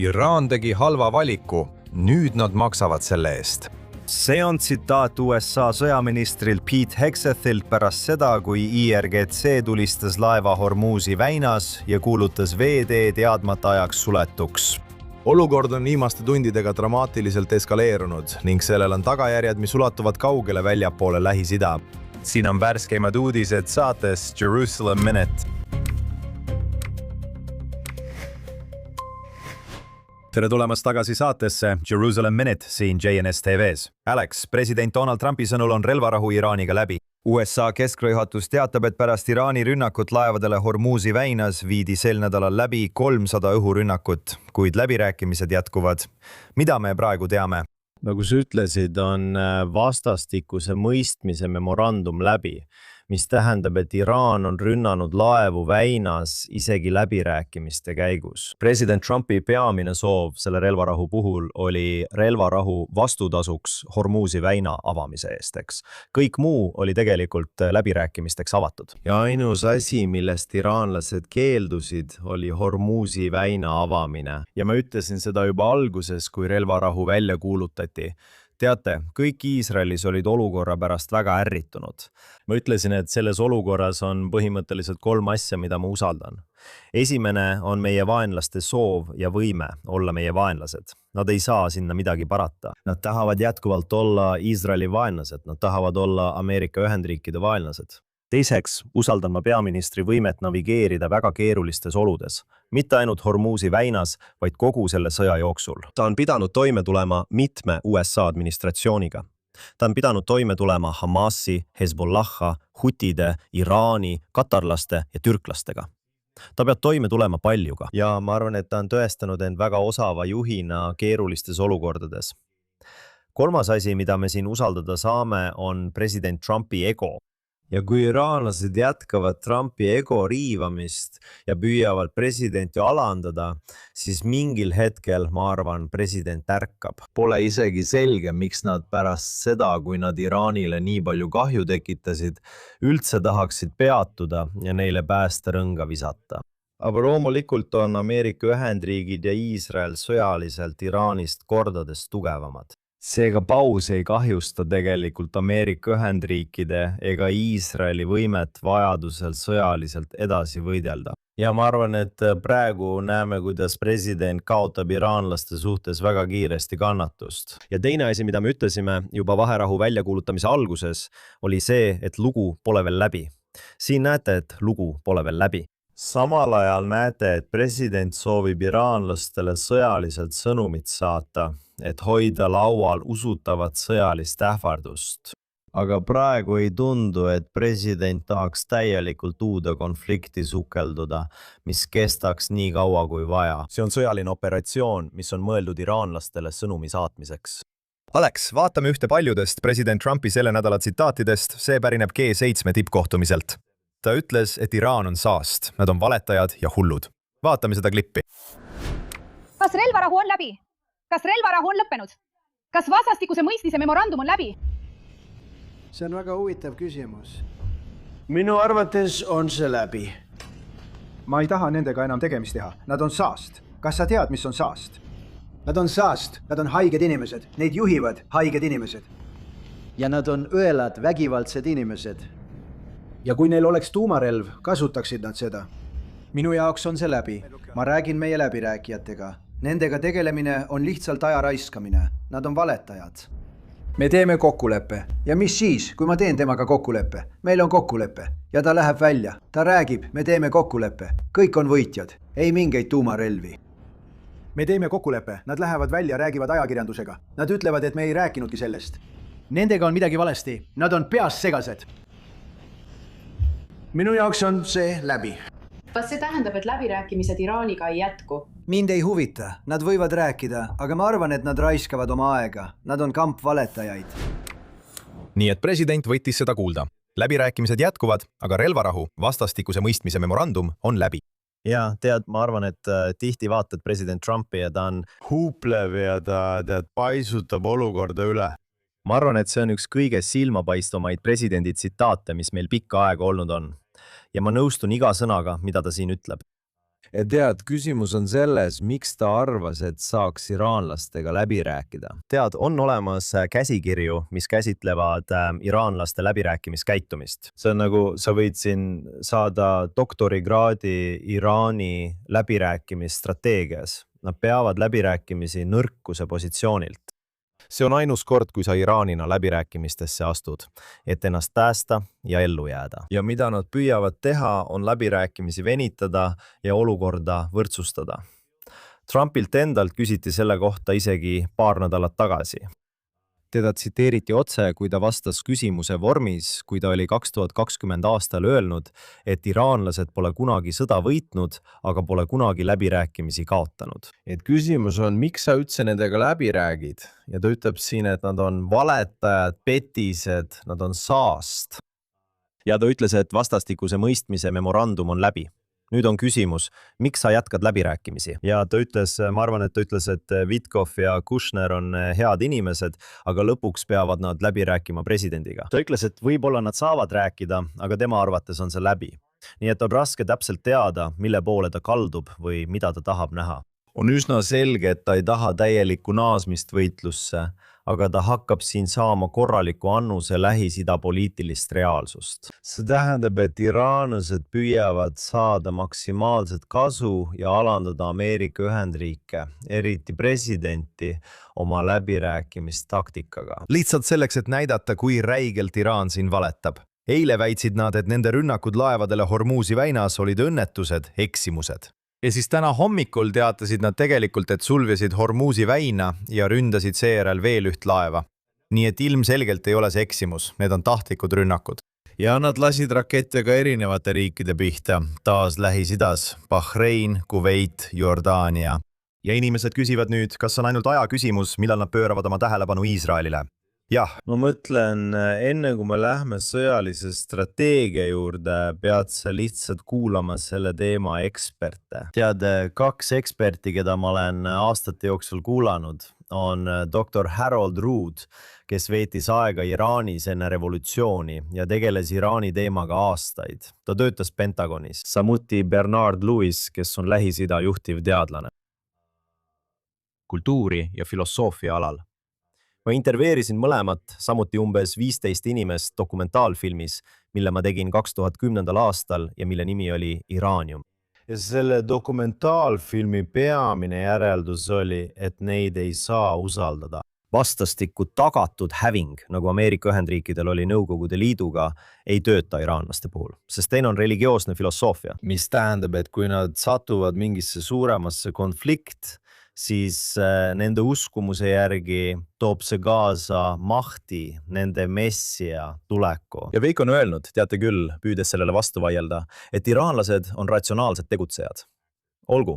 Iraan tegi halva valiku, nüüd nad maksavad selle eest. See on tsitaat USA sõjaministrilt Pete Hegseth'ilt pärast seda, kui IRGC tulistas laeva Hormuzi väinas ja kuulutas veetee teadmata ajaks suletuks. Olukord on viimaste tundidega dramaatiliselt eskaleerunud ning sellel on tagajärjed, mis ulatuvad kaugele väljapoole Lähis-Ida. Siin on värskeimad uudised saates Jerusalem Minute. Tere tulemast tagasi saatesse Jerusalem Minute siin JNS TV's. Alex, president Donald Trumpi sõnul on relvarahu Iraaniga läbi. USA keskrõihatus teatab, et pärast Iraani rünnakut laevadele Hormuzi väinas viidi sel nädalal läbi 300 õhurünnakut, kuid läbirääkimised jätkuvad. Mida me praegu teame? Nagu sa ütlesid, on vastastikuse mõistmise memorandum läbi, mis tähendab, et Iraan on rünnanud laevu väinas isegi läbirääkimiste käigus. President Trumpi peamine soov selle relvarahu puhul oli relvarahu vastutasuks Hormuzi väina avamise eest, eks. Kõik muu oli tegelikult läbirääkimisteks avatud. Ja ainus asi, millest iraanlased keeldusid, oli Hormuzi väina avamine. Ja ma ütlesin seda juba alguses, kui relvarahu välja kuulutati. Teate, kõik Iisraelis olid olukorra pärast väga ärritunud. Ma ütlesin, et selles olukorras on põhimõtteliselt 3 asja, mida ma usaldan. Esimene on meie vaenlaste soov ja võime olla meie vaenlased. Nad ei saa sinna midagi parata. Nad tahavad jätkuvalt olla Iisraeli vaenlased, nad tahavad olla Ameerika Ühendriikide vaenlased. Teiseks usaldan ma peaministri võimet navigeerida väga keerulistes oludes. Mitte ainult Hormuzi väinas, vaid kogu selle sõja jooksul. Ta on pidanud toime tulema mitme USA administratsiooniga. Ta on pidanud toime tulema Hamasi, Hezbollaha, Hutide, Iraani, katarlaste ja türklastega. Ta peab toime tulema paljuga. Ja ma arvan, et ta on tõestanud end väga osava juhina keerulistes olukordades. 3. asi, mida me siin usaldada saame, on president Trumpi ego. Ja kui iraanlased jätkavad Trumpi ego riivamist ja püüavad presidenti alandada, siis mingil hetkel, ma arvan, president ärkab. Pole isegi selge, miks nad pärast seda, kui nad Iraanile nii palju kahju tekitasid, üldse tahaksid peatuda ja neile päästerõnga visata. Aga loomulikult on Ameerika Ühendriigid ja Iisrael sõjaliselt Iraanist kordades tugevamad. Seega paus ei kahjusta tegelikult Ameerika Ühendriikide ega Iisraeli võimet vajadusel sõjaliselt edasi võidelda. Ja ma arvan, et praegu näeme, kuidas president kaotab iraanlaste suhtes väga kiiresti kannatust. Ja teine asi, mida me ütlesime juba vaherahu väljakuulutamise alguses, oli see, et lugu pole veel läbi. Siin näete, et lugu pole veel läbi. Samal ajal näete, et president soovib iraanlastele sõjaliselt sõnumit saata, et hoida laual usutavat sõjalist ähvardust. Aga praegu ei tundu, et president tahaks täielikult uude konflikti sukelduda, mis kestaks nii kaua kui vaja. See on sõjaline operatsioon, mis on mõeldud iraanlastele sõnumi saatmiseks. Alex, vaatame ühte paljudest president Trumpi selle nädala tsitaatidest, see pärineb G7 tippkohtumiselt. Ta ütles, et Iraan on saast, nad on valetajad ja hullud. Vaatame seda klippi. Kas relvarahu on läbi? Kas relvarahu on lõppenud? Kas vastastikuse mõistmise memorandum on läbi? See on väga huvitav küsimus. Minu arvates on see läbi. Ma ei taha nendega enam tegemist teha. Nad on saast. Kas sa tead, mis on saast? Nad on saast. Nad on haiged inimesed. Neid juhivad haiged inimesed. Ja nad on õelad, vägivaldsed inimesed. Ja kui neil oleks tuumarelv, kasutaksid nad seda. Minu jaoks on see läbi. Ma räägin meie läbirääkijatega. Nendega tegelemine on lihtsalt aja raiskamine. Nad on valetajad. Me teeme kokkuleppe. Ja mis siis, kui ma teen temaga kokkuleppe? Meil on kokkuleppe. Ja ta läheb välja. Ta räägib, me teeme kokkuleppe. Kõik on võitjad. Ei mingeid tuumarelvi. Me teeme kokkuleppe. Nad lähevad välja, räägivad ajakirjandusega. Nad ütlevad, et me ei rääkinudki sellest. Nendega on midagi valesti. Nad on peas segased. Minu jaoks on see läbi. Kas see tähendab, et läbirääkimised Iraaniga ei jätku? Mind ei huvita. Nad võivad rääkida, aga ma arvan, et nad raiskavad oma aega. Nad on kamp valetajaid. Nii et president võttis seda kuulda. Läbirääkimised jätkuvad, aga relvarahu vastastikuse mõistmise memorandum on läbi. Ja tead, ma arvan, et tihti vaatad president Trumpi ja ta on huuplev ja ta paisutab olukorda üle. Ma arvan, et see on üks kõige silmapaistvumaid presidendi tsitaate, mis meil pikka aega olnud on. Ja ma nõustun iga sõnaga, mida ta siin ütleb. ja tead, küsimus on selles, miks ta arvas, et saaks iraanlastega läbi rääkida. tead, on olemas käsikirju, mis käsitlevad iraanlaste läbirääkimiskäitumist. see on nagu, sa võid siin saada doktorikraadi Iraani läbirääkimisstrateegias. Nad peavad läbirääkimisi nõrkuse positsioonilt. See on ainus kord, kui sa Iraanina läbirääkimistesse astud, et ennast päästa ja ellu jääda. Ja mida nad püüavad teha, on läbirääkimisi venitada ja olukorda võrdsustada. Trumpilt endalt küsiti selle kohta isegi paar nädalat tagasi. Teda tsiteeriti otse, kui ta vastas küsimuse vormis, kui ta oli 2020 aastal öelnud, et iraanlased pole kunagi sõda võitnud, aga pole kunagi läbirääkimisi kaotanud. Et küsimus on, miks sa üldse nendega läbi räägid? Ja ta ütleb siin, et nad on valetajad, petised, nad on saast. Ja ta ütles, et vastastikuse mõistmise memorandum on läbi. Nüüd on küsimus, miks sa jätkad läbirääkimisi? Ja ta ütles, ma arvan, et ta ütles, et Witkoff ja Kushner on head inimesed, aga lõpuks peavad nad läbi rääkima presidendiga. Ta ütles, et võib-olla nad saavad rääkida, aga tema arvates on see läbi. Nii et on raske täpselt teada, mille poole ta kaldub või mida ta tahab näha. On üsna selge, et ta ei taha täielikku naasmist võitlusse, aga ta hakkab siin saama korraliku annuse Lähis-Ida poliitilist reaalsust. See tähendab, et iraanlased püüavad saada maksimaalset kasu ja alandada Ameerika Ühendriike, eriti presidenti, oma läbirääkimistaktikaga. Lihtsalt selleks, et näidata, kui räigelt Iraan siin valetab. Eile väitsid nad, et nende rünnakud laevadele Hormuzi väinas olid õnnetused, eksimused. Ja siis täna hommikul teatasid nad tegelikult, et sulvisid Hormuzi väina ja ründasid seejärel veel üht laeva. Nii et ilmselgelt ei ole see eksimus, need on tahtlikud rünnakud. Ja nad lasid rakette ka erinevate riikide pihta, taas Lähis-Idas, Bahrein, Kuveit, Jordaania. Ja inimesed küsivad nüüd, kas on ainult aja küsimus, millal nad pööravad oma tähelepanu Iisraelile. Jah, ma mõtlen, enne kui me lähme sõjalise strateegia juurde, pead sa lihtsalt kuulama selle teema eksperte. Tead, 2 eksperti, keda ma olen aastate jooksul kuulanud, on doktor Harold Rood, kes veetis aega Iraanis enne revolutsiooni ja tegeles Iraani teemaga aastaid. Ta töötas Pentagonis. Samuti Bernard Lewis, kes on Lähis-Ida juhtiv teadlane. Kultuuri ja filosoofia alal. Ma interveerisin mõlemat, samuti umbes 15 inimest dokumentaalfilmis, mille ma tegin 2010. aastal ja mille nimi oli Iraanium. Ja selle dokumentaalfilmi peamine järeldus oli, et neid ei saa usaldada. Vastastikku tagatud häving, nagu Ameerika Ühendriikidel oli Nõukogude Liiduga, ei tööta iraanlaste puhul, sest teine on religioosne filosoofia. Mis tähendab, et kui nad satuvad mingisse suuremasse konflikt, siis nende uskumuse järgi toob see kaasa mahti nende messia tuleku. Ja Veiko on öelnud, teate küll, püüdes sellele vastu vaielda, et iraanlased on ratsionaalsed tegutsejad. Olgu,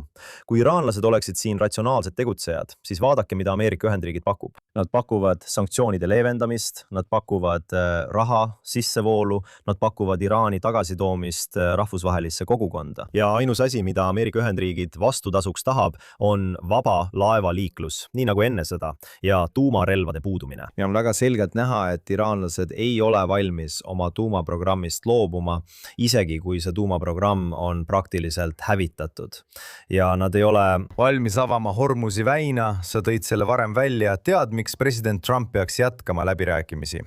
kui iraanlased oleksid siin ratsionaalsed tegutsejad, siis vaadake, mida Ameerika Ühendriigid pakub. Nad pakuvad sanktsioonide leevendamist, nad pakuvad raha sissevoolu, nad pakuvad Iraani tagasitoomist rahvusvahelisse kogukonda. Ja ainus asi, mida Ameerika Ühendriigid vastutasuks tahab, on vaba laevaliiklus, nii nagu enne seda, ja tuumarelvade puudumine. Ja on väga selgelt näha, et iraanlased ei ole valmis oma tuumaprogrammist loobuma, isegi kui see tuumaprogramm on praktiliselt hävitatud. Ja nad ei ole valmis avama Hormuzi väina, sa tõid selle varem välja, tead, miks president Trump peaks jätkama läbirääkimisi.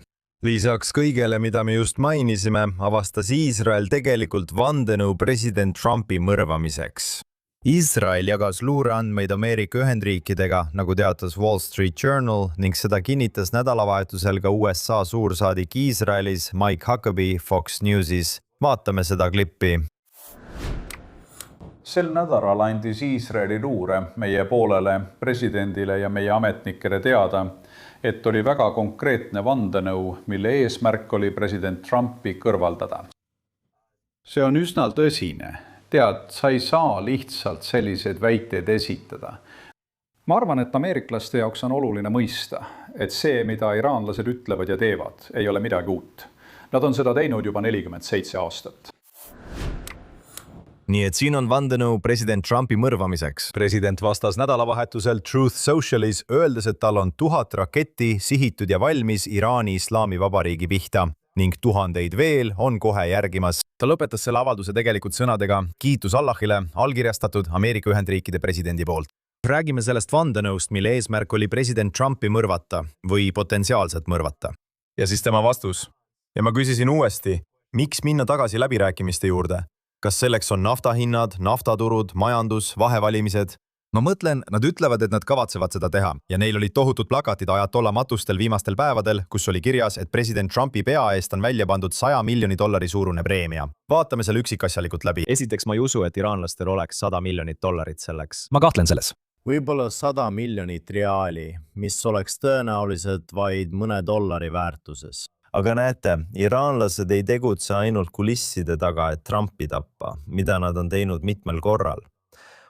Lisaks kõigele, mida me just mainisime, avastas Iisrael tegelikult vandenõu president Trumpi mõrvamiseks. Iisrael jagas luureandmeid Ameerika Ühendriikidega, nagu teatas Wall Street Journal, ning seda kinnitas nädalavahetusel ka USA suursaadik Iisraelis Mike Huckabee Fox Newsis. Vaatame seda klippi. Sel nädalal andis Iisraeli luure meie poolele, presidendile ja meie ametnikele teada, et oli väga konkreetne vandenõu, mille eesmärk oli president Trumpi kõrvaldada. See on üsna tõsine. Tead, sa ei saa lihtsalt selliseid väiteid esitada. Ma arvan, et ameeriklaste jaoks on oluline mõista, et see, mida iraanlased ütlevad ja teevad, ei ole midagi uut. Nad on seda teinud juba 47 aastat. Nii et siin on vandenõu president Trumpi mõrvamiseks. President vastas nädalavahetusel Truth Socialis, öeldes, et tal on 1000 raketti sihitud ja valmis Iraani Islami Vabariigi pihta. ning tuhandeid veel on kohe järgimas. Ta lõpetas selle avalduse tegelikult sõnadega kiitus Allahile, allkirjastatud Ameerika Ühendriikide presidendi poolt. Räägime sellest vandenõust, mille eesmärk oli president Trumpi mõrvata või potentsiaalselt mõrvata. Ja siis tema vastus. Ja ma küsisin uuesti, miks minna tagasi läbirääkimiste juurde? Kas selleks on naftahinnad, naftaturud, majandus, vahevalimised? Ma mõtlen, nad ütlevad, et nad kavatsevad seda teha ja neil olid tohutud plakatid ajatolla matustel viimastel päevadel, kus oli kirjas, et president Trumpi pea eest on välja pandud $100 miljoni suurune preemia. Vaatame selle üksikasjalikult läbi. Esiteks ma ei usu, et iraanlastel oleks $100 miljonit selleks. Ma kahtlen selles. Võib-olla 100 miljonit reaali, mis oleks tõenäoliselt vaid mõne dollari väärtuses. Aga näete, iraanlased ei tegutse ainult kulisside taga, et Trumpi tappa, mida nad on teinud mitmel korral.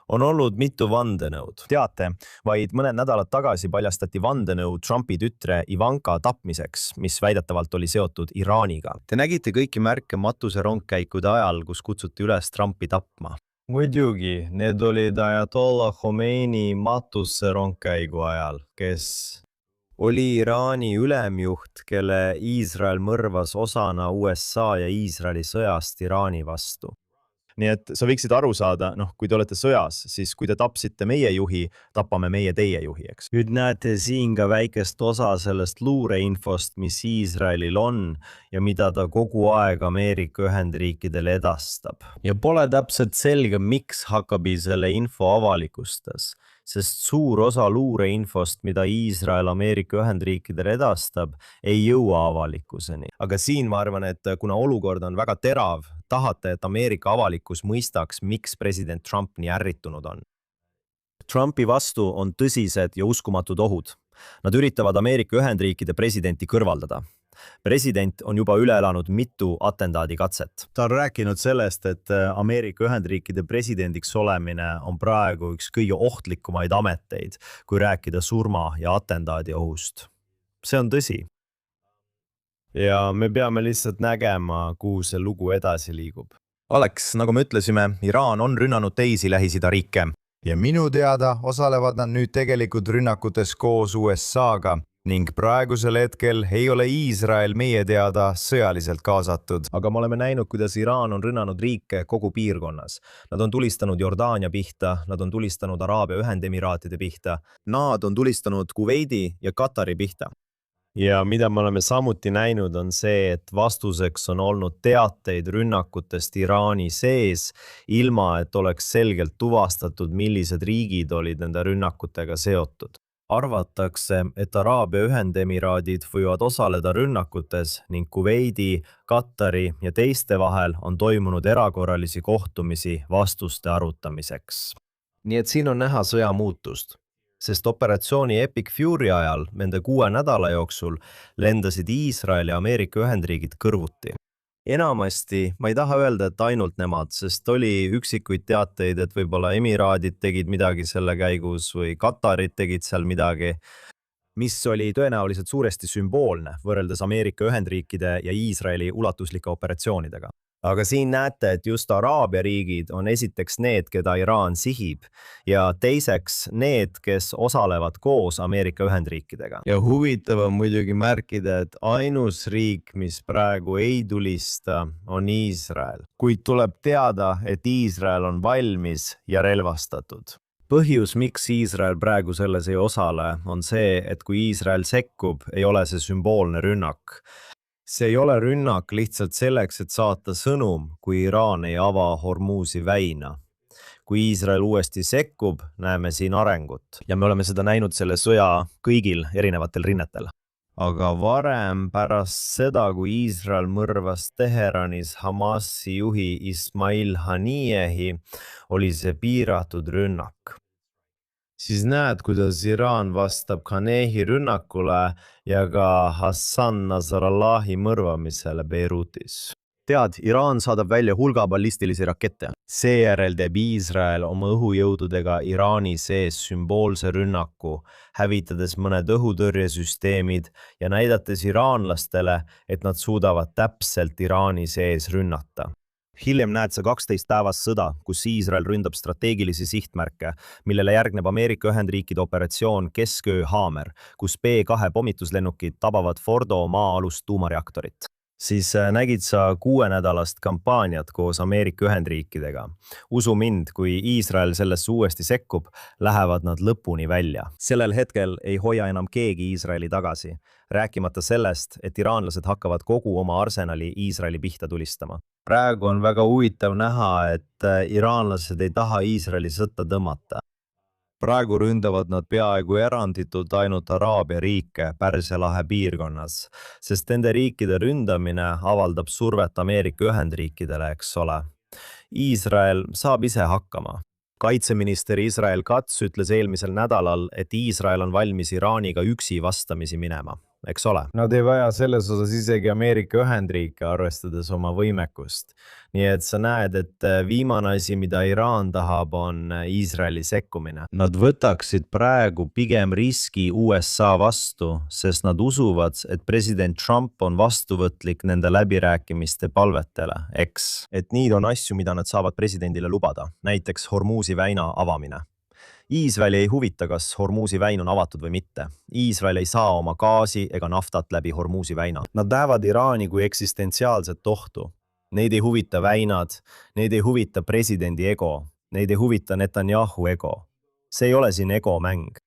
On olnud mitu vandenõud. Teate, vaid mõned nädalad tagasi paljastati vandenõu Trumpi tütre Ivanka tapmiseks, mis väidetavalt oli seotud Iraaniga. Te nägite kõiki märke matuserongkäikude ajal, kus kutsuti üles Trumpi tapma. Muidugi, need olid ajatolla Khomeini matuserongkäigu ajal, kes oli Iraani ülemjuht, kelle Iisrael mõrvas osana USA ja Iisraeli sõjast Iraani vastu. Nii et sa võiksid aru saada, kui te olete sõjas, siis kui te tapsite meie juhi, tapame meie teie juhi, eks. Nüüd näete siin ka väikest osa sellest luureinfost, mis Iisraelil on ja mida ta kogu aeg Ameerika Ühendriikidele edastab. Ja pole täpselt selge, miks Huckabee selle info avalikustas, sest suur osa luureinfost, mida Iisrael Ameerika Ühendriikidele edastab, ei jõua avalikkuseni. Aga siin ma arvan, et kuna olukord on väga terav, tahate, et Ameerika avalikkus mõistaks, miks president Trump nii ärritunud on. Trumpi vastu on tõsised ja uskumatud ohud. Nad üritavad Ameerika Ühendriikide presidenti kõrvaldada. President on juba üle elanud mitu atentaadikatset. Ta on rääkinud sellest, et Ameerika Ühendriikide presidendiks olemine on praegu üks kõige ohtlikumaid ameteid, kui rääkida surma ja atentaadi ohust. See on tõsi. Ja me peame lihtsalt nägema, kuhu see lugu edasi liigub. Alex, nagu me ütlesime, Iraan on rünnanud teisi Lähis-Ida riike. Ja minu teada osalevad nad nüüd tegelikult rünnakutes koos USA-ga ning praegusel hetkel ei ole Iisrael meie teada sõjaliselt kaasatud. Aga me oleme näinud, kuidas Iraan on rünnanud riike kogu piirkonnas. Nad on tulistanud Jordaania pihta, nad on tulistanud Araabia Ühendemiraatide pihta, nad on tulistanud Kuveidi ja Katari pihta. Ja mida me oleme samuti näinud on see, et vastuseks on olnud teateid rünnakutest Iraani sees, ilma et oleks selgelt tuvastatud, millised riigid olid nende rünnakutega seotud. Arvatakse, et Araabia Ühendemiraadid võivad osaleda rünnakutes ning Kuveidi, Katari ja teiste vahel on toimunud erakorralisi kohtumisi vastuste arutamiseks. Nii et siin on näha sõja muutust. Sest operatsiooni Epic Fury ajal nende 6 nädala jooksul lendasid Iisrael ja Ameerika Ühendriigid kõrvuti. Enamasti, ma ei taha öelda, et ainult nemad, sest oli üksikuid teateid, et võib-olla Emiraadid tegid midagi selle käigus või Katarid tegid seal midagi, mis oli tõenäoliselt suuresti sümboolne võrreldes Ameerika Ühendriikide ja Iisraeli ulatuslike operatsioonidega. Aga siin näete, et just Araabia riigid on esiteks need, keda Iraan sihib ja teiseks need, kes osalevad koos Ameerika Ühendriikidega. Ja huvitav on muidugi märkida, et ainus riik, mis praegu ei tulista, on Iisrael. Kuid tuleb teada, et Iisrael on valmis ja relvastatud. Põhjus, miks Iisrael praegu selles ei osale, on see, et kui Iisrael sekkub, ei ole see sümboolne rünnak. See ei ole rünnak lihtsalt selleks, et saata sõnum, kui Iraan ei ava Hormuzi väina. Kui Iisrael uuesti sekkub, näeme siin arengut. Ja me oleme seda näinud selle sõja kõigil erinevatel rinnetel. Aga varem pärast seda, kui Iisrael mõrvas Teheranis Hamasi juhi Ismail Haniyehi, oli see piiratud rünnak. Siis näed, kuidas Iraan vastab Khanehi rünnakule ja ka Hassan Nasrallahi mõrvamisele Beirutis. Tead, Iraan saadab välja hulga ballistilisi rakette. Seejärel teeb Iisrael oma õhujõududega Iraani sees sümboolse rünnaku, hävitades mõned õhutõrjesüsteemid ja näidates iraanlastele, et nad suudavad täpselt Iraani sees rünnata. Hiljem näed sa 12 päevast sõda, kus Iisrael ründab strateegilisi sihtmärke, millele järgneb Ameerika Ühendriikide operatsioon Kesköö Haamer, kus B2 pommituslennukid tabavad Fordo maa-alust tuumareaktorit. siis nägid sa 6-nädalast kampaaniat koos Ameerika Ühendriikidega. Usu mind, kui Iisrael sellesse uuesti sekkub, lähevad nad lõpuni välja. Sellel hetkel ei hoia enam keegi Iisraeli tagasi, rääkimata sellest, et iraanlased hakkavad kogu oma arsenali Iisraeli pihta tulistama. Praegu on väga huvitav näha, et iraanlased ei taha Iisraeli sõtta tõmmata. Praegu ründavad nad peaaegu eranditult ainult Araabia riike Pärsia lahe piirkonnas, sest nende riikide ründamine avaldab survet Ameerika Ühendriikidele, eks ole. Iisrael saab ise hakkama. Kaitseminister Israel Katz ütles eelmisel nädalal, et Iisrael on valmis Iraaniga üksi vastamisi minema, eks ole. Nad ei vaja selles osas isegi Ameerika Ühendriike, arvestades oma võimekust. Nii et sa näed, et viimane asi, mida Iraan tahab, on Iisraeli sekkumine. Nad võtaksid praegu pigem riski USA vastu, sest nad usuvad, et president Trump on vastuvõtlik nende läbirääkimiste palvetele, eks. Et nii on asju, mida nad saavad presidendile lubada, näiteks Hormuzi väina avamine. Iisraeli ei huvita, kas Hormuzi väin on avatud või mitte. Iisrael ei saa oma gaasi ega naftat läbi Hormuzi väina. Nad näevad Iraani kui eksistentsiaalset ohtu. Neid ei huvita väinad, neid ei huvita presidendi ego, neid ei huvita Netanyahu ego. See ei ole siin ego mäng.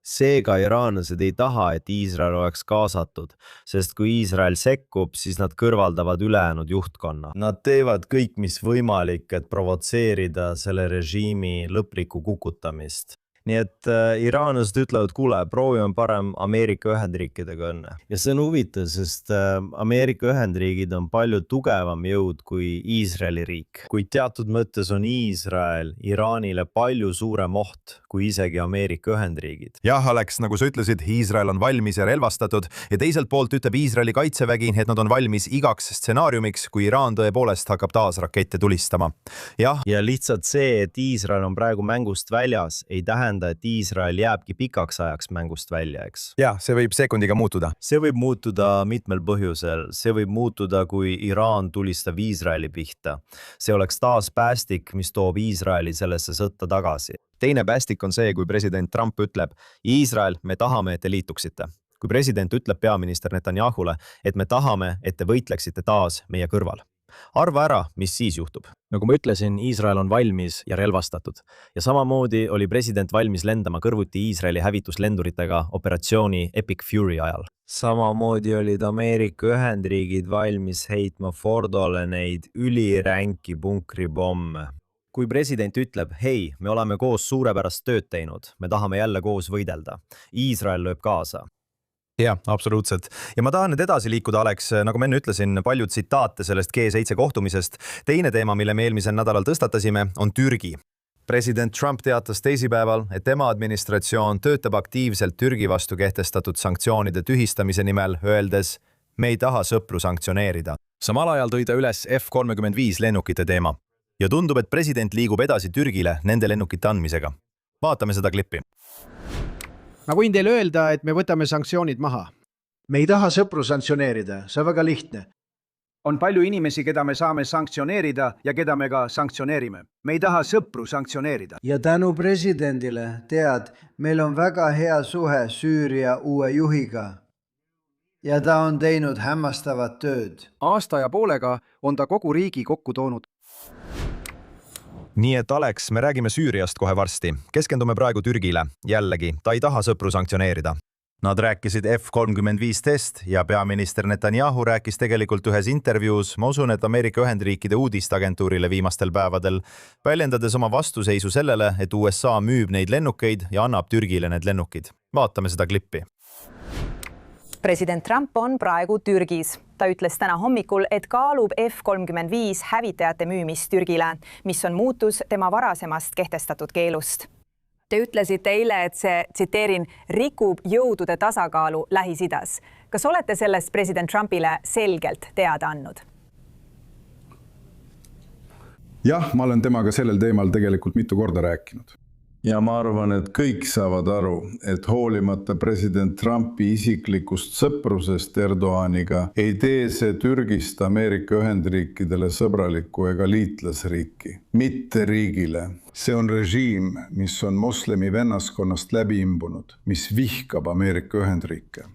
Seega iraanlased ei taha, et Iisrael oleks kaasatud, sest kui Iisrael sekkub, siis nad kõrvaldavad ülejäänud juhtkonna. Nad teevad kõik, mis võimalik, et provotseerida selle režiimi lõplikku kukutamist. Nii et iraanlased ütlevad, kuule, proovime parem Ameerika Ühendriikidega õnne. Ja see on huvitav, sest Ameerika Ühendriigid on palju tugevam jõud kui Iisraeli riik. Kuid teatud mõttes on Iisrael Iraanile palju suurem oht kui isegi Ameerika Ühendriigid. Jah, Alex, nagu sa ütlesid, Iisrael on valmis ja relvastatud ja teiselt poolt ütleb Iisraeli kaitsevägi, et nad on valmis igaks stsenaariumiks, kui Iraan tõepoolest hakkab taas rakette tulistama. Ja lihtsalt see, et Iisrael on praegu mängust väljas, ei tähenda, et Iisrael jääbki pikaks ajaks mängust välja, eks? Ja, see võib sekundiga muutuda. See võib muutuda mitmel põhjusel. See võib muutuda, kui Iraan tulistab Iisraeli pihta. See oleks taas päästik, mis toob Iisraeli sellesse sõtta tagasi. Teine päästik on see, kui president Trump ütleb, Iisrael, me tahame, et te liituksite. Kui president ütleb peaminister Netanyahule, et me tahame, et te võitleksite taas meie kõrval. Arva ära, mis siis juhtub. Nagu ma ütlesin, Iisrael on valmis ja relvastatud. Ja samamoodi oli president valmis lendama kõrvuti Iisraeli hävituslenduritega operatsiooni Epic Fury ajal. Samamoodi olid Ameerika Ühendriigid valmis heitma Fordole neid üliränki punkripomme. Kui president ütleb, hei, me oleme koos suurepärast tööd teinud, me tahame jälle koos võidelda. Iisrael lööb kaasa. Jah, absoluutselt. Ja ma tahan nüüd edasi liikuda, Alex, nagu ma enne ütlesin, palju tsitaate sellest G7 kohtumisest. Teine teema, mille me eelmisel nädalal tõstatasime, on Türgi. President Trump teatas teisipäeval, et tema administratsioon töötab aktiivselt Türgi vastu kehtestatud sanktsioonide tühistamise nimel, öeldes, me ei taha sõpru sanktsioneerida. Samal ajal tõi ta üles F-35 lennukite teema. Ja tundub, et president liigub edasi Türgile nende lennukite andmisega. Vaatame seda klippi. Ma võin teile öelda, et me võtame sanktsioonid maha. Me ei taha sõpru sanktsioneerida, see on väga lihtne. On palju inimesi, keda me saame sanktsioneerida ja keda me ka sanktsioneerime. Me ei taha sõpru sanktsioneerida. Ja tänu presidendile, tead, meil on väga hea suhe Süüria uue juhiga. Ja ta on teinud hämmastavat tööd. Aasta ja poolega on ta kogu riigi kokku toonud. Nii et Alex, me räägime Süüriast kohe varsti. Keskendume praegu Türgile. Jällegi, ta ei taha sõpru sanktsioneerida. Nad rääkisid F-35-test ja peaminister Netanyahu rääkis tegelikult ühes intervjuus, ma usun, et Ameerika Ühendriikide uudistagentuurile viimastel päevadel, väljendades oma vastuseisu sellele, et USA müüb neid lennukeid ja annab Türgile need lennukid. Vaatame seda klippi. President Trump on praegu Türgis. Ta ütles täna hommikul, et kaalub F-35 hävitajate müümist Türgile, mis on muutus tema varasemast kehtestatud keelust. Te ütlesite eile, et see, tsiteerin, rikub jõudude tasakaalu Lähis-Idas. Kas olete sellest president Trumpile selgelt teada andnud? Jah, ma olen temaga sellel teemal tegelikult mitu korda rääkinud. Ja ma arvan, et kõik saavad aru, et hoolimata president Trumpi isiklikust sõprusest Erdoganiga ei tee see Türgist Ameerika Ühendriikidele sõbralikku ega liitlasriiki. Mitte riigile. See on režiim, mis on moslemi vennaskonnast läbi imbunud, mis vihkab Ameerika Ühendriike.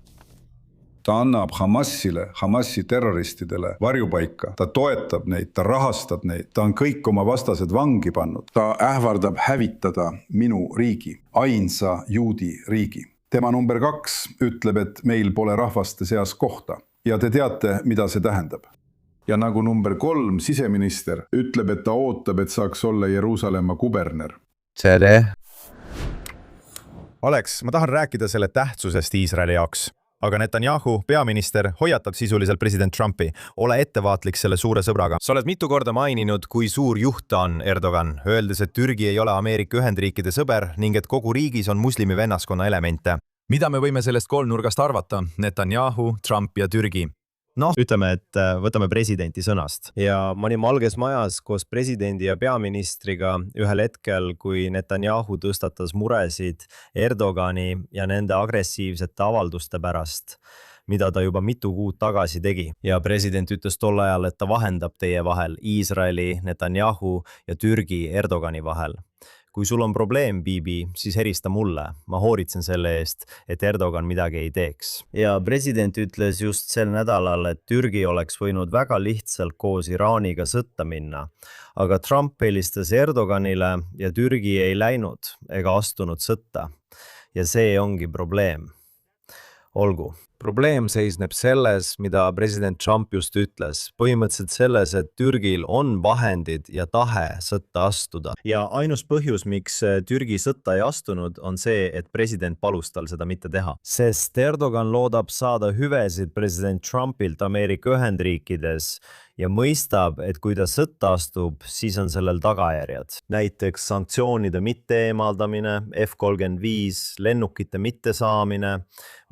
ta annab Hamasile, Hamasi terroristidele varjupaika, ta toetab neid, ta rahastab neid, ta on kõik oma vastased vangi pannud. Ta ähvardab hävitada minu riigi, ainsa juudi riigi. Tema number 2 ütleb, et meil pole rahvaste seas kohta ja te teate, mida see tähendab. Ja nagu number 3 siseminister ütleb, et ta ootab, et saaks olla Jeruusalemma kuberner. tere! Alex, ma tahan rääkida selle tähtsusest Iisraeli jaoks. Aga Netanyahu, peaminister, hoiatab sisuliselt president Trumpi. Ole ettevaatlik selle suure sõbraga. Sa oled mitu korda maininud, kui suur juht ta on, Erdogan, öeldes, et Türgi ei ole Ameerika Ühendriikide sõber ning et kogu riigis on muslimi vennaskonna elemente. Mida me võime sellest kolmnurgast arvata? Netanyahu, Trump ja Türgi. Noh, ütleme, et võtame presidenti sõnast ja ma olin Valges Majas koos presidendi ja peaministriga ühel hetkel, kui Netanyahu tõstatas muresid Erdogani ja nende agressiivsete avalduste pärast, mida ta juba mitu kuud tagasi tegi. Ja president ütles tol ajal, et ta vahendab teie vahel Iisraeli, Netanyahu ja Türgi Erdogani vahel. Kui sul on probleem, Bibi, siis helista mulle. Ma hooritsen selle eest, et Erdogan midagi ei teeks. Ja president ütles just sel nädalal, et Türgi oleks võinud väga lihtsalt koos Iraaniga sõtta minna. Aga Trump helistas Erdoganile ja Türgi ei läinud ega astunud sõtta. Ja see ongi probleem. Olgu. Probleem seisneb selles, mida president Trump just ütles. Põhimõtteliselt selles, et Türgil on vahendid ja tahe sõtta astuda. Ja ainus põhjus, miks Türgi sõtta ei astunud, on see, et president palus tal seda mitte teha. Sest Erdogan loodab saada hüvesid president Trumpilt Ameerika Ühendriikides ja mõistab, et kui ta sõtta astub, siis on sellel tagajärjed. Näiteks sanktsioonide mitte-eemaldamine, F-35, lennukite mittesaamine,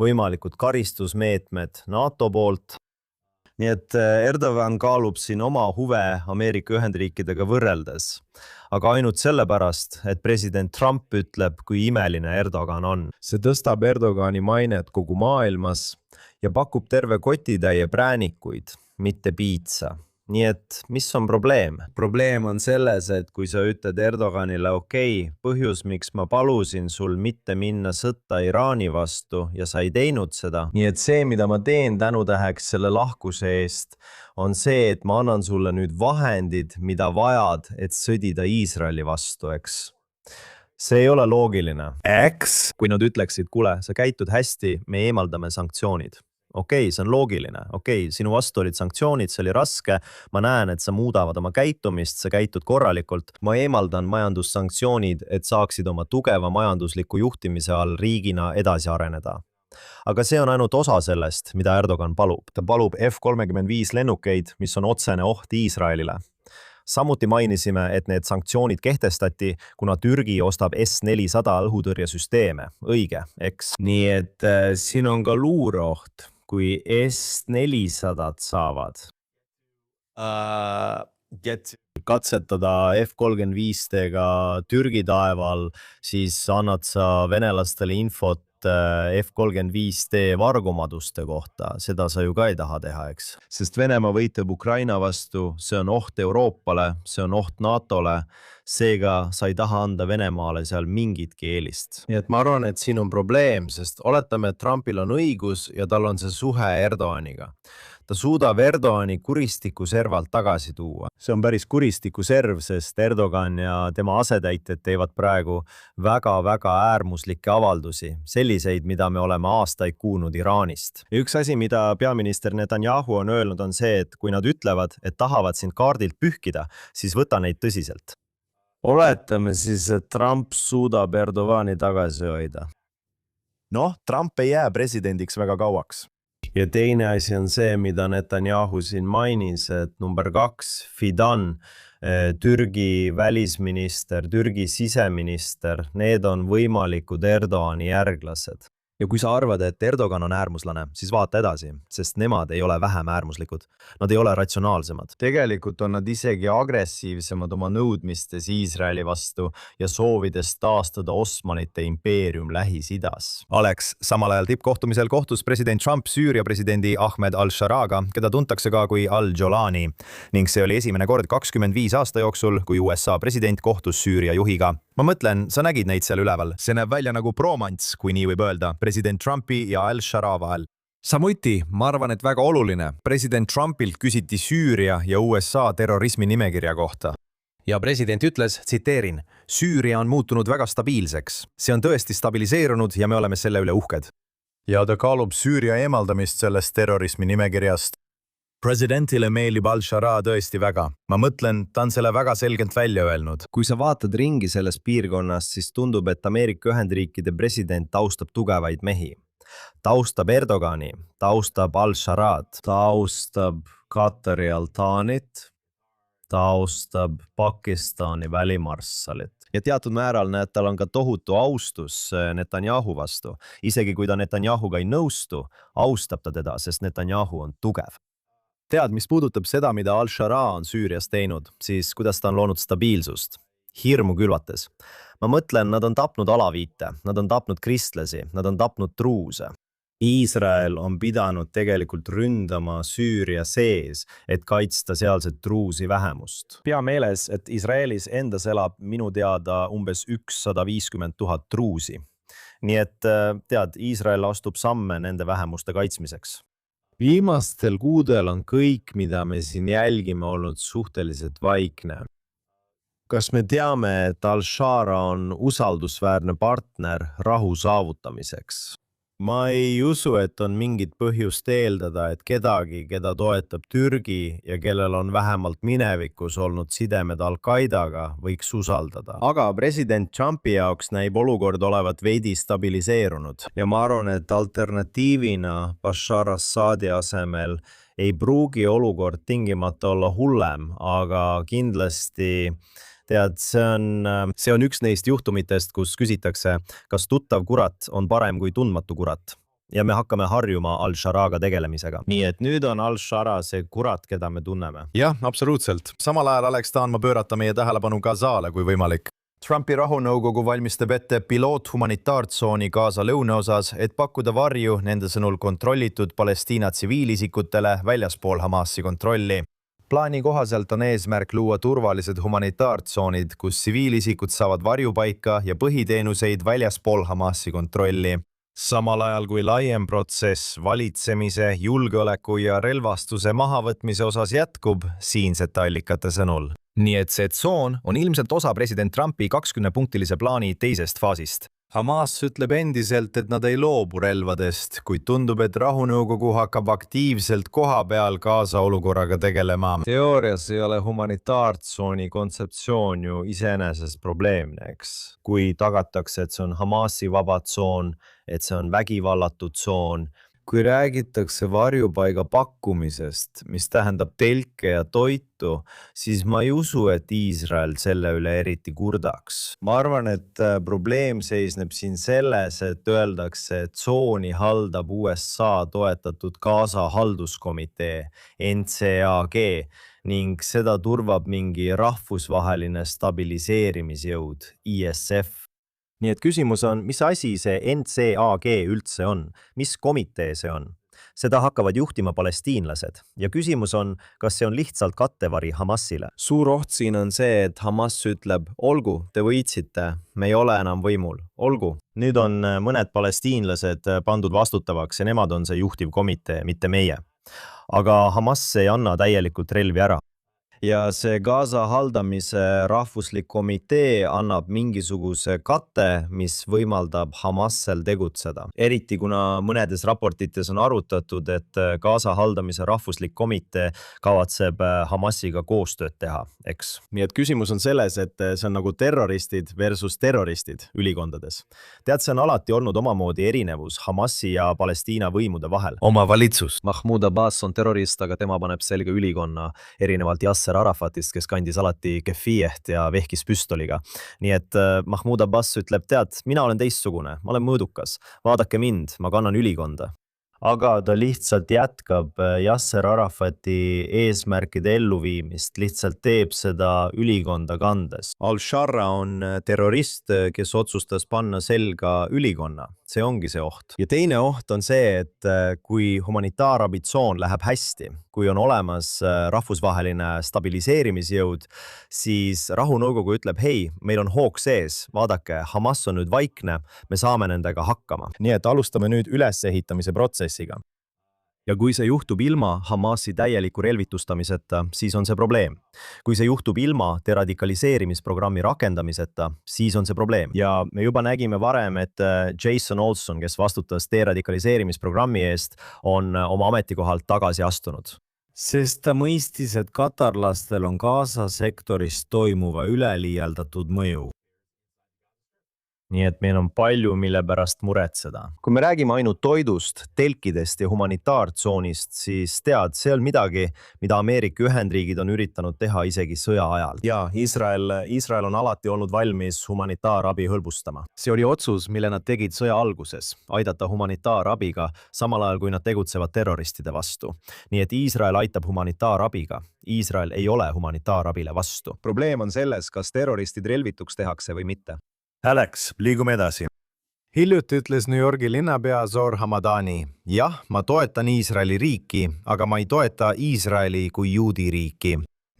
võimalikud karistusmeetmed NATO poolt. Nii et Erdogan kaalub siin oma huve Ameerika Ühendriikidega võrreldes. Aga ainult sellepärast, et president Trump ütleb, kui imeline Erdogan on. See tõstab Erdogani mainet kogu maailmas ja pakub terve kotitäie präänikuid, mitte piitsa. Nii et, mis on probleem? Probleem on selles, et kui sa ütled Erdoganile, okei, põhjus, miks ma palusin sul mitte minna sõtta Iraani vastu ja sa ei teinud seda. Nii et see, mida ma teen tänutäheks selle lahkuse eest, on see, et ma annan sulle nüüd vahendid, mida vajad, et sõdida Iisraeli vastu, eks? See ei ole loogiline. Eks? Kui nad ütleksid, kuule, sa käitud hästi, me eemaldame sanktsioonid. Okei, see on loogiline. Okei, sinu vastu olid sanktsioonid, see oli raske. Ma näen, et sa muudavad oma käitumist, sa käitud korralikult. Ma eemaldan majandussanktsioonid, et saaksid oma tugeva majandusliku juhtimise all riigina edasi areneda. Aga see on ainult osa sellest, mida Erdogan palub. Ta palub F-35 lennukeid, mis on otsene oht Iisraelile. Samuti mainisime, et need sanktsioonid kehtestati, kuna Türgi ostab S-400 õhutõrjesüsteeme. Õige, eks? Nii et siin on ka luureoht, kui S-400 saavad katsetada F-35-dega Türgi taeval, siis annad sa venelastele infot F-35D vargumaduste kohta. Seda sa ju ka ei taha teha, eks? Sest Venemaa võitleb Ukraina vastu, see on oht Euroopale, see on oht NATOle, seega sa ei taha anda Venemaale seal mingitki eelist. Nii et ma arvan, et siin on probleem, sest oletame, et Trumpil on õigus ja tal on see suhe Erdoganiga. Ta suudab Erdogani kuristiku servalt tagasi tuua. See on päris kuristiku serv, sest Erdogan ja tema asetäitjad teevad praegu väga-väga äärmuslikke avaldusi, selliseid, mida me oleme aastaid kuulnud Iraanist. Ja üks asi, mida peaminister Netanyahu on öelnud, on see, et kui nad ütlevad, et tahavad sind kaardilt pühkida, siis võta neid tõsiselt. Oletame siis, et Trump suudab Erdogani tagasi hoida. Noh, Trump ei jää presidendiks väga kauaks. Ja teine asi on see, mida Netanyahu siin mainis, et number 2, Fidan, Türgi välisminister, Türgi siseminister, need on võimalikud Erdogani järglased. Ja kui sa arvad, et Erdogan on äärmuslane, siis vaata edasi, sest nemad ei ole vähem äärmuslikud. Nad ei ole ratsionaalsemad. Tegelikult on nad isegi agressiivsemad oma nõudmistes Iisraeli vastu ja soovides taastada Osmanite impeerium Lähis-Idas. Alex, samal ajal tippkohtumisel kohtus president Trump Süüria presidendi Ahmed al-Sharaga, keda tuntakse ka kui al-Jolani, ning see oli esimene kord 25 aasta jooksul, kui USA president kohtus Süüria juhiga. Ma mõtlen, sa nägid neid seal üleval. See näeb välja nagu bromants, kui nii võib öelda, president Trumpi ja al-Shara vahel. samuti ma arvan, et väga oluline, president Trumpilt küsiti Süüria ja USA terrorismi nimekirja kohta. Ja president ütles, tsiteerin, Süüria on muutunud väga stabiilseks. See on tõesti stabiliseerunud ja me oleme selle üle uhked. Ja ta kaalub Süüria eemaldamist sellest terrorismi nimekirjast. Presidentile meeldib Al-Sharaa tõesti väga. Ma mõtlen, ta on selle väga selgelt välja öelnud. Kui sa vaatad ringi selles piirkonnas, siis tundub, et Ameerika Ühendriikide president taustab tugevaid mehi. Taustab Erdogani, taustab Al-Sharaad, taustab Katari Al-Thanit, taustab Pakistani välimarssalit. Ja teatud määral näed, tal on ka tohutu austus Netanyahu vastu. Isegi kui ta Netanyahuga ei nõustu, austab ta teda, sest Netanyahu on tugev. Tead, mis puudutab seda, mida Al-Sharaa on Süürias teinud, siis kuidas ta on loonud stabiilsust, hirmu külvates. Ma mõtlen, nad on tapnud alaviite, nad on tapnud kristlasi, nad on tapnud truuse. Iisrael on pidanud tegelikult ründama Süüria sees, et kaitsta sealset truusi vähemust. Pea meeles, et Iisraelis endas elab minu teada umbes 150 000 truusi. Nii et tead, Iisrael astub samme nende vähemuste kaitsmiseks. Viimastel kuudel on kõik, mida me siin jälgime, olnud suhteliselt vaikne. Kas me teame, et Al-Sharaa on usaldusväärne partner rahu saavutamiseks? Ma ei usu, et on mingit põhjust eeldada, et kedagi, keda toetab Türgi ja kellel on vähemalt minevikus olnud sidemed Al-Qaidaga, võiks usaldada. Aga president Trumpi jaoks näib olukord olevat veidi stabiliseerunud ja ma arvan, et alternatiivina Bashar Assadi asemel ei pruugi olukord tingimata olla hullem, aga kindlasti tead, see on üks neist juhtumitest, kus küsitakse, kas tuttav kurat on parem kui tundmatu kurat. Ja me hakkame harjuma Al-Sharaaga tegelemisega. Nii et nüüd on Al-Sharaa see kurat, keda me tunneme. Jah, absoluutselt. Samal ajal oleks tahan ma pöörata meie tähelepanu Gazale, kui võimalik. Trumpi rahunõukogu valmistab ette piloot-humanitaartsooni Gaza lõunaosas, et pakkuda varju nende sõnul kontrollitud Palestiina tsiviilisikutele väljaspool Hamasi kontrolli. Plaani kohaselt on eesmärk luua turvalised humanitaartsoonid, kus tsiviilisikud saavad varjupaika ja põhiteenuseid väljaspool Hamasi kontrolli. Samal ajal kui laiem protsess valitsemise, julgeoleku ja relvastuse mahavõtmise osas jätkub siinsete allikate sõnul. Nii et see tsoon on ilmselt osa president Trumpi 20-punktilise plaani teisest faasist. Hamas ütleb endiselt, et nad ei loobu relvadest, kuid tundub, et rahunõukogu hakkab aktiivselt koha peal Gaza olukorraga tegelema. Teoorias ei ole humanitaartsooni kontseptsioon ju iseenesest probleemne, eks. Kui tagatakse, et see on Hamasi vaba tsoon, et see on vägivallatud tsoon, kui räägitakse varjupaiga pakkumisest, mis tähendab telke ja toitu, siis ma ei usu, et Iisrael selle üle eriti kurdaks. Ma arvan, et probleem seisneb siin selles, et öeldakse, et tsooni haldab USA toetatud Gaza halduskomitee NCAG ning seda turvab mingi rahvusvaheline stabiliseerimisjõud ISF. Nii et küsimus on, mis asi see NCAG üldse on? Mis komitee see on? Seda hakkavad juhtima palestiinlased ja küsimus on, kas see on lihtsalt kattevari Hamasile. Suur oht siin on see, et Hamas ütleb, olgu, te võitsite, me ei ole enam võimul, olgu. Nüüd on mõned palestiinlased pandud vastutavaks ja nemad on see juhtiv komitee, mitte meie. Aga Hamas ei anna täielikult relvi ära. Ja see Gaza haldamise rahvuslik komitee annab mingisuguse kate, mis võimaldab Hamassel tegutseda. Eriti kuna mõnedes raportites on arutatud, et Gaza haldamise rahvuslik komitee kavatseb Hamasiga koostööd teha, eks. Nii et küsimus on selles, et see on nagu terroristid versus terroristid ülikondades. Tead, see on alati olnud omamoodi erinevus Hamasi ja Palestiina võimude vahel. Oma valitsus. Mahmoud Abbas on terrorist, aga tema paneb selga ülikonna erinevalt Yasser Arafatist, kes kandis alati kefiiht ja vehkis püstoliga. Nii et Mahmoud Abbas ütleb, tead, mina olen teistsugune, ma olen mõõdukas, vaadake mind, ma kannan ülikonda. Aga ta lihtsalt jätkab Yasser Arafati eesmärkide elluviimist, lihtsalt teeb seda ülikonda kandes. Al-Sharaa on terrorist, kes otsustas panna selga ülikonna. See ongi see oht. Ja teine oht on see, et kui humanitaarabitsoon läheb hästi, kui on olemas rahvusvaheline stabiliseerimisjõud, siis rahunõukogu ütleb, hei, meil on hoog sees, vaadake, Hamas on nüüd vaikne, me saame nendega hakkama. Nii et alustame nüüd ülesehitamise protsessiga. ja kui see juhtub ilma Hamasi täieliku relvitustamiseta, siis on see probleem. Kui see juhtub ilma deradikaliseerimisprogrammi rakendamiseta, siis on see probleem. Ja me juba nägime varem, et Jason Olson, kes vastutas deradikaliseerimisprogrammi eest, on oma ametikohalt tagasi astunud. Sest ta mõistis, et katarlastel on Gaza sektoris toimuva üleliialdatud mõju. Nii et meil on palju, mille pärast muretseda. Kui me räägime ainult toidust, telkidest ja humanitaartsoonist, siis tead, see on midagi, mida Ameerika Ühendriigid on üritanud teha isegi sõja ajal. Ja Iisrael on alati olnud valmis humanitaarabi hõlbustama. See oli otsus, mille nad tegid sõja alguses, aidata humanitaarabiga, samal ajal kui nad tegutsevad terroristide vastu. Nii et Iisrael aitab humanitaarabiga. Iisrael ei ole humanitaarabile vastu. Probleem on selles, kas terroristid relvituks tehakse või mitte. Alex, liigume edasi. Hiljuti ütles New Yorgi linnapea Zohar Hamadani, jah, ma toetan Iisraeli riiki, aga ma ei toeta Iisraeli kui juudi riiki.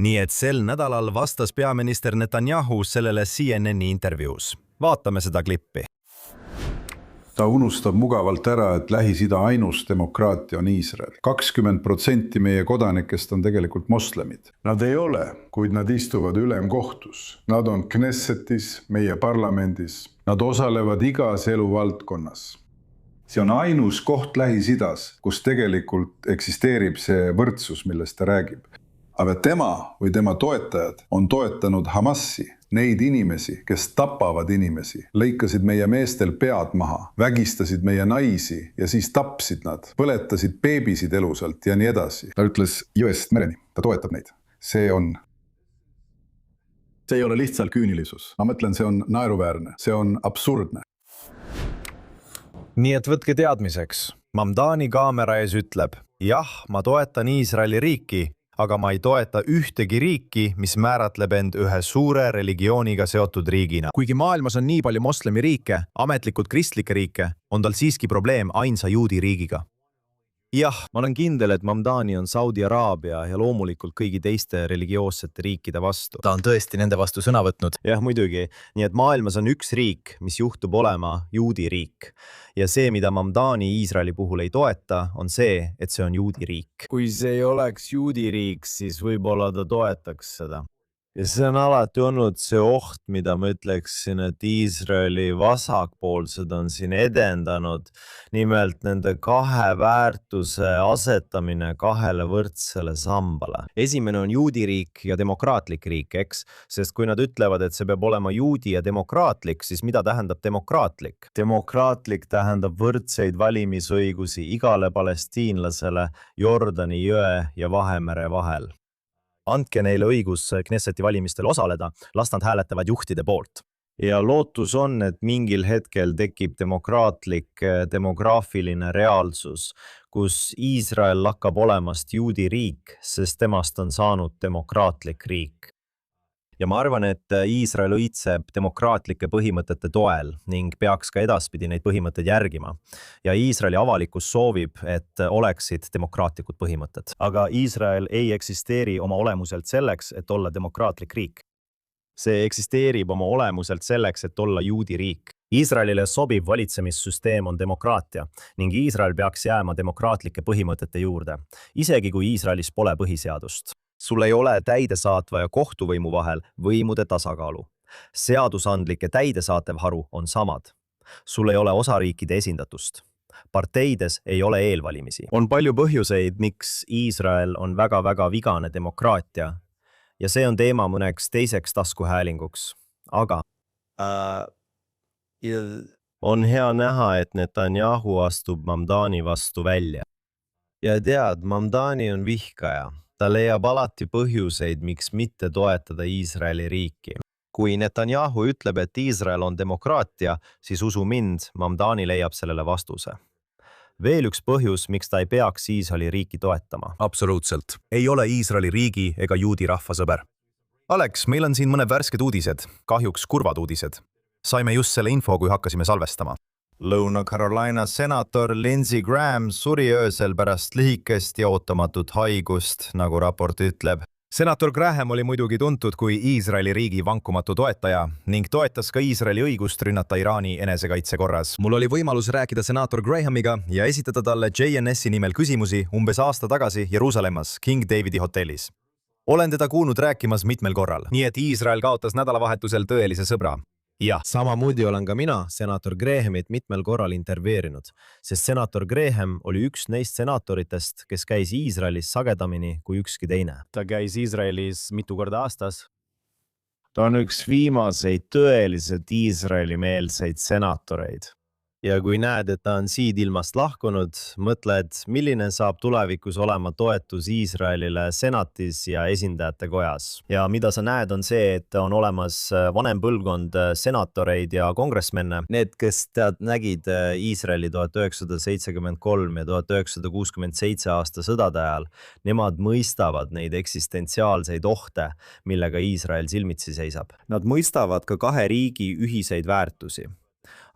Nii et sel nädalal vastas peaminister Netanyahu sellele CNN-i intervjuus. Vaatame seda klippi. Ta unustab mugavalt ära, et Lähis-Ida ainus demokraatia on Iisrael. 20% meie kodanikest on tegelikult moslemid. Nad ei ole, kuid nad istuvad ülemkohtus. Nad on Knessetis, meie parlamendis. Nad osalevad igas eluvaldkonnas. See on ainus koht Lähis-Idas, kus tegelikult eksisteerib see võrdsus, millest ta räägib. Aga tema või tema toetajad on toetanud Hamasi, neid inimesi, kes tapavad inimesi, lõikasid meie meestel pead maha, vägistasid meie naisi ja siis tapsid nad, põletasid beebisid elusalt ja nii edasi. Ta ütles jõest mereni, ta toetab neid. See ei ole lihtsalt küünilisus. Ma mõtlen, see on naeruväärne, see on absurdne. Nii et võtke teadmiseks. Mamdani kaamera ees ütleb, jah, ma toetan Iisraeli riiki, aga ma ei toeta ühtegi riiki, mis määratleb end ühe suure religiooniga seotud riigina. Kuigi maailmas on nii palju moslemi riike, ametlikult kristlikke riike, on tal siiski probleem ainsa juudi riigiga. Jah, ma olen kindel, et Mamdani on Saudi Araabia ja loomulikult kõigi teiste religioossete riikide vastu. Ta on tõesti nende vastu sõna võtnud. Jah, muidugi. Nii et maailmas on üks riik, mis juhtub olema juudi riik. Ja see, mida Mamdani Iisraeli puhul ei toeta, on see, et see on juudi riik. Kui see ei oleks juudi riik, siis võib-olla ta toetaks seda. Ja see on alati olnud see oht, mida ma ütleksin, et Iisraeli vasakpoolsed on siin edendanud, nimelt nende kahe väärtuse asetamine kahele võrdsele sambale. Esimene on juudi riik ja demokraatlik riik, eks? Sest kui nad ütlevad, et see peab olema juudi ja demokraatlik, siis mida tähendab demokraatlik? Demokraatlik tähendab võrdseid valimisõigusi igale palestiinlasele Jordani jõe ja Vahemere vahel. Andke neile õigus Knesseti valimistel osaleda, las nad hääletavad juhtide poolt. Ja lootus on, et mingil hetkel tekib demokraatlik demograafiline reaalsus, kus Iisrael lakkab olemast juudi riik, sest temast on saanud demokraatlik riik. Ja ma arvan, et Iisrael õitseb demokraatlike põhimõtete toel ning peaks ka edaspidi neid põhimõtteid järgima. Ja Iisraeli avalikkus soovib, et oleksid demokraatlikud põhimõtted. Aga Iisrael ei eksisteeri oma olemuselt selleks, et olla demokraatlik riik. See eksisteerib oma olemuselt selleks, et olla juudi riik. Iisraelile sobiv valitsemissüsteem on demokraatia ning Iisrael peaks jääma demokraatlike põhimõtete juurde, isegi kui Iisraelis pole põhiseadust. Sul ei ole täidesaatva ja kohtuvõimu vahel võimude tasakaalu. Seadusandlik ja täidesaatev haru on samad. Sul ei ole osariikide esindatust. Parteides ei ole eelvalimisi. On palju põhjuseid, miks Iisrael on väga-väga vigane demokraatia ja see on teema mõneks teiseks taskuhäälinguks. Aga on hea näha, et Netanyahu astub Mamdani vastu välja. Ja tead, Mamdani on vihkaja. Ta leiab alati põhjuseid, miks mitte toetada Iisraeli riiki. Kui Netanyahu ütleb, et Iisrael on demokraatia, siis usu mind, Mamdani leiab sellele vastuse. Veel üks põhjus, miks ta ei peaks Iisraeli riiki toetama. Absoluutselt. Ei ole Iisraeli riigi ega juudi rahvasõber. Alex, meil on siin mõned värsked uudised, kahjuks kurvad uudised. Saime just selle info, kui hakkasime salvestama. Lõuna-Carolina senator Lindsey Graham suri öösel pärast lühikest ja ootamatut haigust, nagu raport ütleb. senator Graham oli muidugi tuntud kui Iisraeli riigi vankumatu toetaja ning toetas ka Iisraeli õigust rünnata Iraani enesekaitse korras. Mul oli võimalus rääkida senator Grahamiga ja esitada talle JNS-i nimel küsimusi umbes aasta tagasi Jeruusalemmas King Davidi hotellis. Olen teda kuulnud rääkimas mitmel korral, nii et Iisrael kaotas nädalavahetusel tõelise sõbra. Jah, samamoodi olen ka mina senator Grahamit mitmel korral intervjueerinud, sest senator Graham oli üks neist senatoritest, kes käis Iisraelis sagedamini kui ükski teine. Ta käis Iisraelis mitu korda aastas. Ta on üks viimaseid tõeliselt Iisraeli-meelseid senatoreid. Ja kui näed, et ta on siit ilmast lahkunud, mõtled, milline saab tulevikus olema toetus Iisraelile senatis ja esindajate kojas. Ja mida sa näed, on see, et on olemas vanem põlvkond senatoreid ja kongressmenne. Need, kes nägid Iisraeli 1973 ja 1967 aasta sõdade ajal, nemad mõistavad neid eksistentsiaalseid ohte, millega Iisrael silmitsi seisab. Nad mõistavad ka kahe riigi ühiseid väärtusi.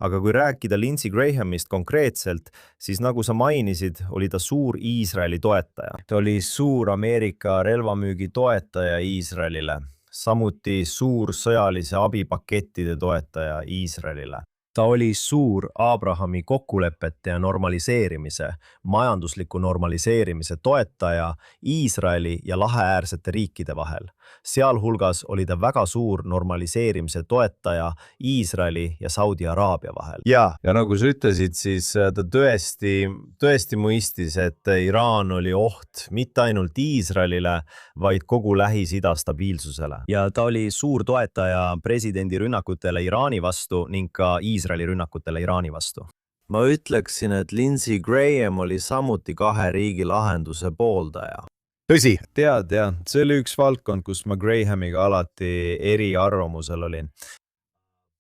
Aga kui rääkida Lindsey Grahamist konkreetselt, siis nagu sa mainisid, oli ta suur Iisraeli toetaja. Ta oli suur Ameerika relvamüügi toetaja Iisraelile, samuti suur sõjalise abipakettide toetaja Iisraelile. Ta oli suur Abrahami kokkulepete ja normaliseerimise, majandusliku normaliseerimise toetaja Iisraeli ja laheäärsete riikide vahel. Sealhulgas oli ta väga suur normaliseerimise toetaja Iisraeli ja Saudi Araabia vahel. Ja nagu sa ütlesid, siis ta tõesti mõistis, et Iraan oli oht mitte ainult Iisraelile, vaid kogu Lähis-Ida stabiilsusele. Ja ta oli suur toetaja presidendi rünnakutele Iraani vastu ning ka Iisraeli rünnakutele Iraani vastu. Ma ütleksin, et Lindsey Graham oli samuti kahe riigi lahenduse pooldaja. Tõsi. Tead, see oli üks valdkond, kus ma Grahamiga alati eriarvamusel olin.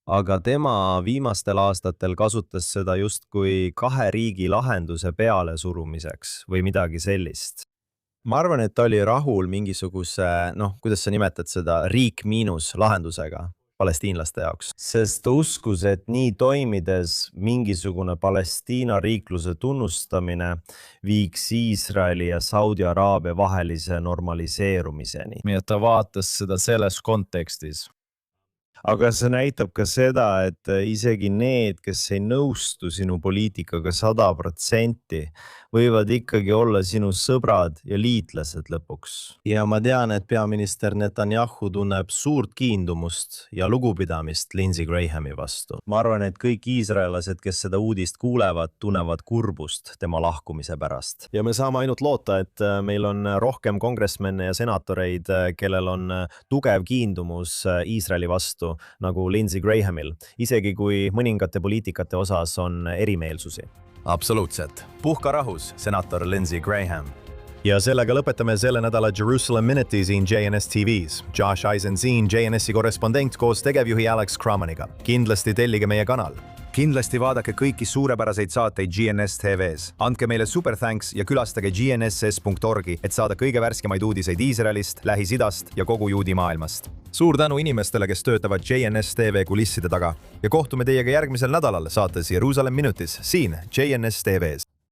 Aga tema viimastel aastatel kasutas seda justkui kahe riigi lahenduse peale surumiseks või midagi sellist. Ma arvan, et ta oli rahul mingisuguse, kuidas sa nimetad seda, riik miinus lahendusega palestiinlaste jaoks. Sest ta uskus, et nii toimides mingisugune Palestiina riikluse tunnustamine viiks Iisraeli ja Saudi Araabia vahelise normaliseerumiseni. Ja ta vaatas seda selles kontekstis. Aga see näitab ka seda, et isegi need, kes ei nõustu sinu poliitikaga 100%, võivad ikkagi olla sinu sõbrad ja liitlased lõpuks. Ja ma tean, et peaminister Netanyahu tunneb suurt kiindumust ja lugupidamist Lindsey Grahami vastu. Ma arvan, et kõik iisraelased, kes seda uudist kuulevad, tunnevad kurbust tema lahkumise pärast. Ja me saame ainult loota, et meil on rohkem kongressmenne ja senatoreid, kellel on tugev kiindumus Iisraeli vastu, nagu Lindsey Grahamil, isegi kui mõningate poliitikate osas on erimeelsusi. Absoluutselt. Puhka rahus, senator Lindsey Graham. Ja sellega lõpetame selle nädala Jerusalem Minute'i siin JNS TV's. Josh Eisen siin JNS-i korrespondent koos tegevjuhi Alex Cromaniga. Kindlasti tellige meie kanal. Kindlasti vaadake kõiki suurepäraseid saateid GNS TV's. Andke meile super thanks ja külastage gnss.org, et saada kõige värskemaid uudiseid Iisraelist, Lähis-Idast ja kogu juudi maailmast. Suur tänu inimestele, kes töötavad JNS TV kulisside taga ja kohtume teiega järgmisel nädalal saates Jerusalem Minute'is siin JNS TV's.